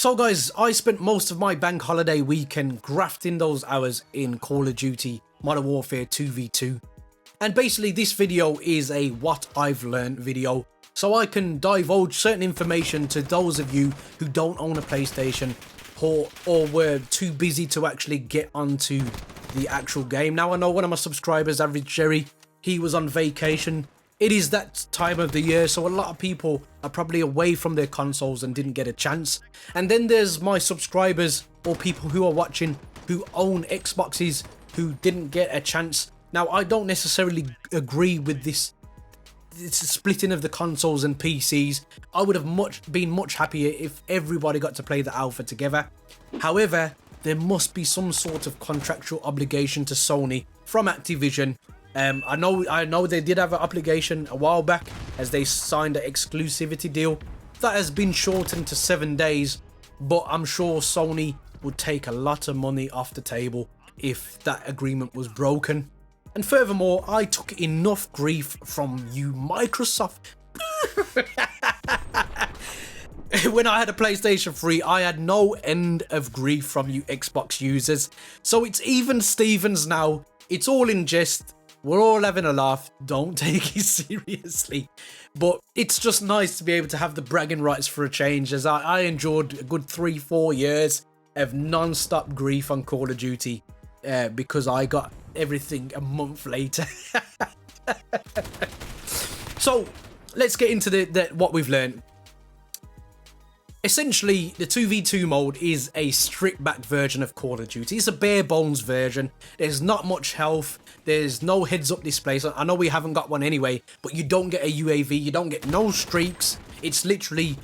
So guys, I spent most of my bank holiday weekend grafting those hours in Call of Duty Modern Warfare 2v2. And basically this video is a what I've learned video, so I can divulge certain information to those of you who don't own a PlayStation or were too busy to actually get onto the actual game. Now I know one of my subscribers, Average Jerry, he was on vacation. It is that time of the year, so a lot of people are probably away from their consoles and didn't get a chance. And then there's my subscribers or people who are watching who own Xboxes who didn't get a chance. Now, I don't necessarily agree with this splitting of the consoles and PCs. I would have been much happier if everybody got to play the alpha together. However, there must be some sort of contractual obligation to Sony from Activision. I know they did have an obligation a while back as they signed an exclusivity deal that has been shortened to 7 days, but I'm sure Sony would take a lot of money off the table if that agreement was broken. And furthermore, I took enough grief from you Microsoft. When I had a PlayStation 3, I had no end of grief from you Xbox users. So it's even Stevens now. It's all in jest. We're all having a laugh. Don't take it seriously. But it's just nice to be able to have the bragging rights for a change, as I endured a good 3-4 years of non-stop grief on Call of Duty because I got everything a month later. So let's get into what we've learned. Essentially, the 2v2 mode is a stripped back version of Call of Duty. It's a bare bones version. There's not much health. There's no heads up display. So I know we haven't got one anyway, but you don't get a UAV. You don't get no streaks. It's literally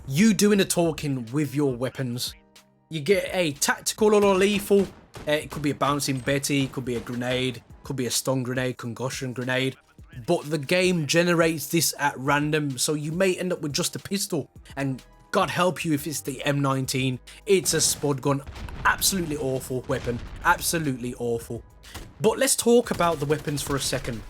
you doing the talking with your weapons. You get a tactical or lethal. It could be a bouncing Betty. It could be a grenade. Could be a stun grenade, concussion grenade. But the game generates this at random. So you may end up with just a pistol, and God help you if it's the M19. It's a spud gun. Absolutely awful weapon. Absolutely awful. But let's talk about the weapons for a second.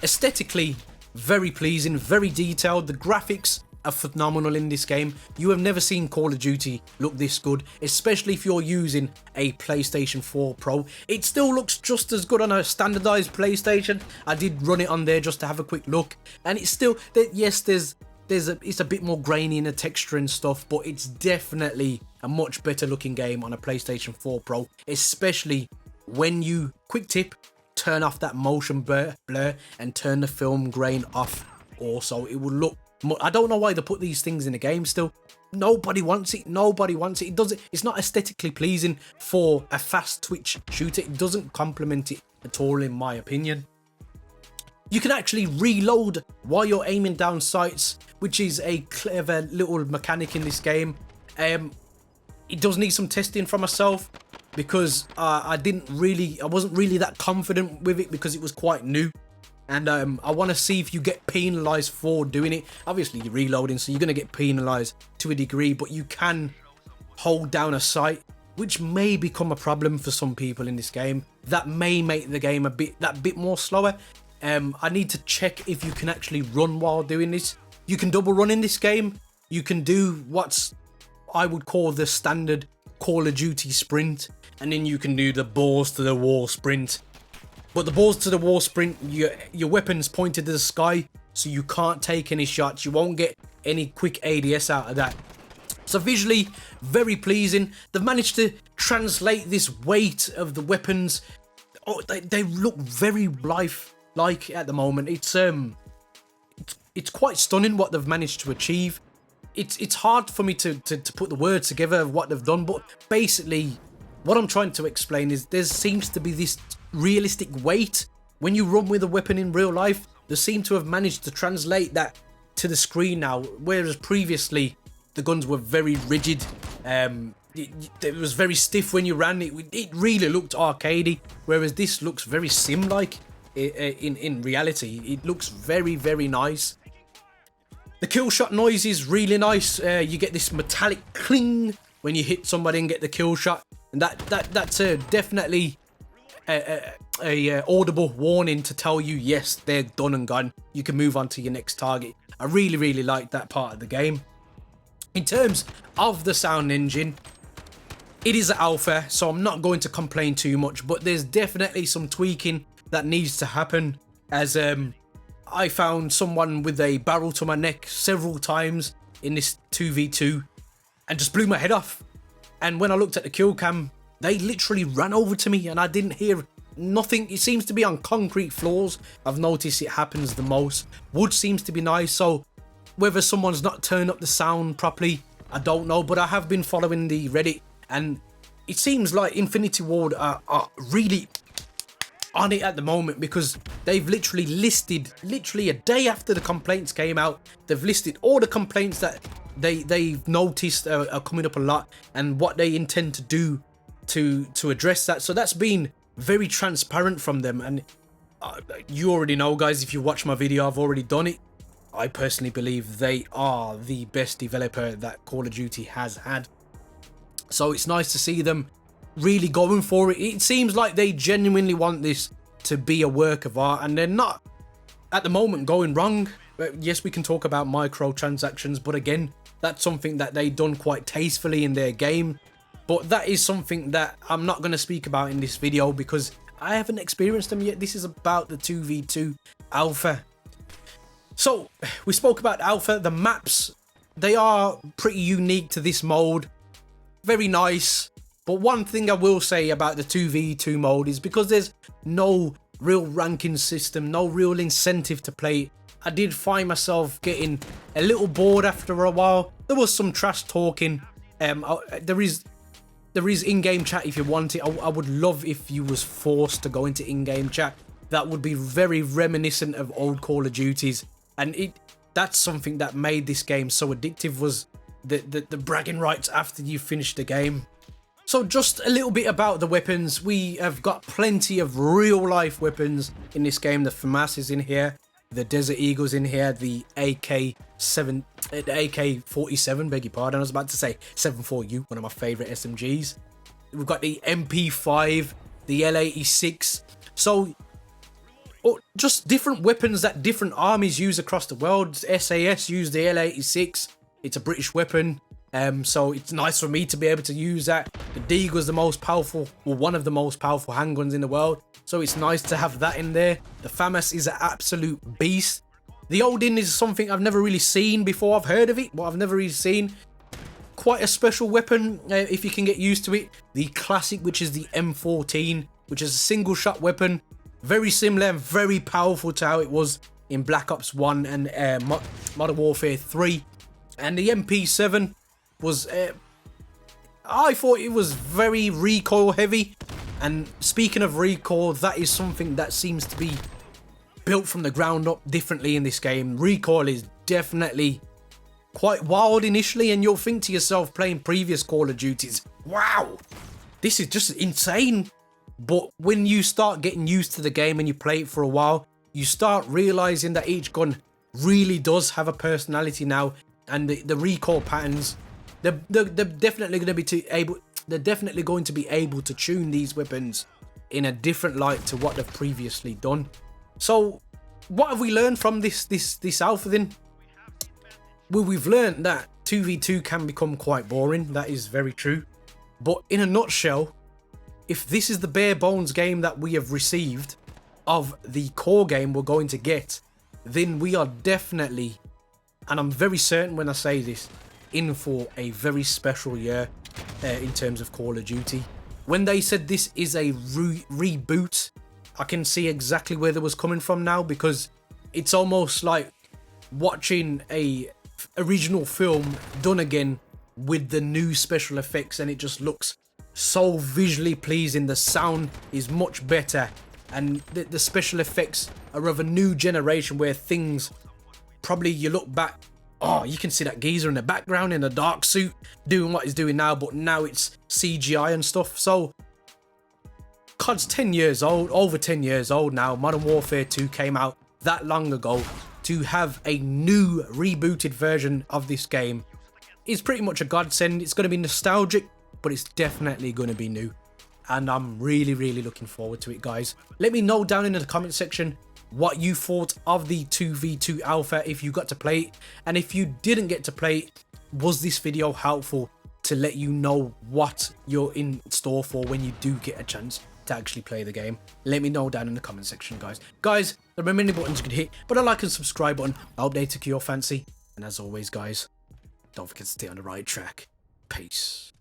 Aesthetically, very pleasing, very detailed. The graphics are phenomenal in this game. You have never seen Call of Duty look this good, especially if you're using a PlayStation 4 Pro. It still looks just as good on a standardized PlayStation. I did run it on there just to have a quick look, and it's still, yes, it's a bit more grainy in the texture and stuff, but it's definitely a much better looking game on a PlayStation 4 Pro, especially when you, quick tip, turn off that motion blur and turn the film grain off also. It will look, I don't know why they put these things in the game still. Nobody wants it. Nobody wants it. It's not aesthetically pleasing for a fast twitch shooter. It doesn't complement it at all, in my opinion. You can actually reload while you're aiming down sights, which is a clever little mechanic in this game. It does need some testing from myself because I wasn't really that confident with it because it was quite new. And I want to see if you get penalised for doing it. Obviously, you're reloading, so you're going to get penalised to a degree, but you can hold down a sight, which may become a problem for some people in this game. That may make the game that bit more slower. I need to check if you can actually run while doing this. You can double run in this game. You can do what's I would call the standard Call of Duty sprint, and then you can do the balls to the wall sprint. But the balls to the wall sprint, your weapon's pointed to the sky, so you can't take any shots. You won't get any quick ADS out of that. So visually, very pleasing. They've managed to translate this weight of the weapons. Oh, they look very lifelike at the moment. It's quite stunning what they've managed to achieve. It's hard for me to put the words together of what they've done, but basically what I'm trying to explain is there seems to be this realistic weight when you run with a weapon in real life. They seem to have managed to translate that to the screen now, whereas previously the guns were very rigid. It was very stiff when you ran. It really looked arcadey, whereas this looks very sim-like. In reality, it looks very, very nice. The kill shot noise is really nice. You get this metallic cling when you hit somebody and get the kill shot, and that's definitely a audible warning to tell you, yes, they're done and gone. You can move on to your next target. I really like that part of the game. In terms of the sound engine, it is an alpha, so I'm not going to complain too much, but there's definitely some tweaking that needs to happen, as I found someone with a barrel to my neck several times in this 2v2 and just blew my head off. And when I looked at the kill cam, they literally ran over to me and I didn't hear nothing. It seems to be on concrete floors. I've noticed it happens the most. Wood seems to be nice, so whether someone's not turned up the sound properly, I don't know, but I have been following the Reddit, and it seems like Infinity Ward are really on it at the moment, because they've literally listed, a day after the complaints came out, they've listed all the complaints that they've noticed are coming up a lot, and what they intend to do to address that. So that's been very transparent from them, and you already know, guys, if you watch my video, I've already done it. I personally believe they are the best developer that Call of Duty has had. So it's nice to see them really going for it. It seems like they genuinely want this to be a work of art, and they're not at the moment going wrong. Yes, we can talk about microtransactions, but again, that's something that they've done quite tastefully in their game. But that is something that I'm not going to speak about in this video because I haven't experienced them yet. This is about the 2v2 alpha. So we spoke about alpha. The maps, they are pretty unique to this mode. Very nice. But one thing I will say about the 2v2 mode is because there's no real ranking system, no real incentive to play, I did find myself getting a little bored after a while. There was some trash talking. There is in-game chat if you want it. I would love if you was forced to go into in-game chat. That would be very reminiscent of old Call of Duties. And that's something that made this game so addictive, was the bragging rights after you finished the game. So just a little bit about the weapons. We have got plenty of real life weapons in this game. The FAMAS is in here, the Desert Eagle's in here, the AK-47, beg your pardon, I was about to say 74U, one of my favourite SMGs. We've got the MP5, the L86. So just different weapons that different armies use across the world. SAS use the L86. It's a British weapon. So it's nice for me to be able to use that. The Deagle is the most powerful, or one of the most powerful handguns in the world. So it's nice to have that in there. The FAMAS is an absolute beast. The Odin is something I've never really seen before. I've heard of it, but I've never really seen. Quite a special weapon if you can get used to it. The classic, which is the M14, which is a single shot weapon. Very similar and very powerful to how it was in Black Ops 1 and Modern Warfare 3. And the MP7 was, I thought it was very recoil heavy. And speaking of recoil, that is something that seems to be built from the ground up differently in this game. Recoil is definitely quite wild initially, and you'll think to yourself, playing previous Call of Duties, wow, this is just insane. But when you start getting used to the game and you play it for a while, you start realizing that each gun really does have a personality now, and the recoil patterns, they're definitely going to be able to tune these weapons in a different light to what they've previously done. So what have we learned from this alpha then? Well, we've learned that 2v2 can become quite boring. That is very true. But in a nutshell, if this is the bare bones game that we have received of the core game we're going to get, then we are definitely, and I'm very certain when I say this, in for a very special year in terms of Call of Duty. When they said this is a reboot, I can see exactly where they was coming from now, because it's almost like watching a original film done again with the new special effects, and it just looks so visually pleasing. The sound is much better, and the special effects are of a new generation where things, probably you look back, oh, you can see that geezer in the background in a dark suit doing what he's doing now, but now it's CGI and stuff. So COD's 10 years old, over 10 years old now. Modern Warfare 2 came out that long ago. To have a new rebooted version of this game is pretty much a godsend. It's going to be nostalgic, but it's definitely going to be new. And I'm really, really looking forward to it, guys. Let me know down in the comment section what you thought of the 2v2 alpha, if you got to play it. And if you didn't get to play it, Was this video helpful to let you know what you're in store for when you do get a chance to actually play the game? Let me know down in the comment section, guys. Guys, there are many buttons you can hit, but a like and subscribe button, I hope they took your fancy. And as always, guys, don't forget to stay on the right track. Peace.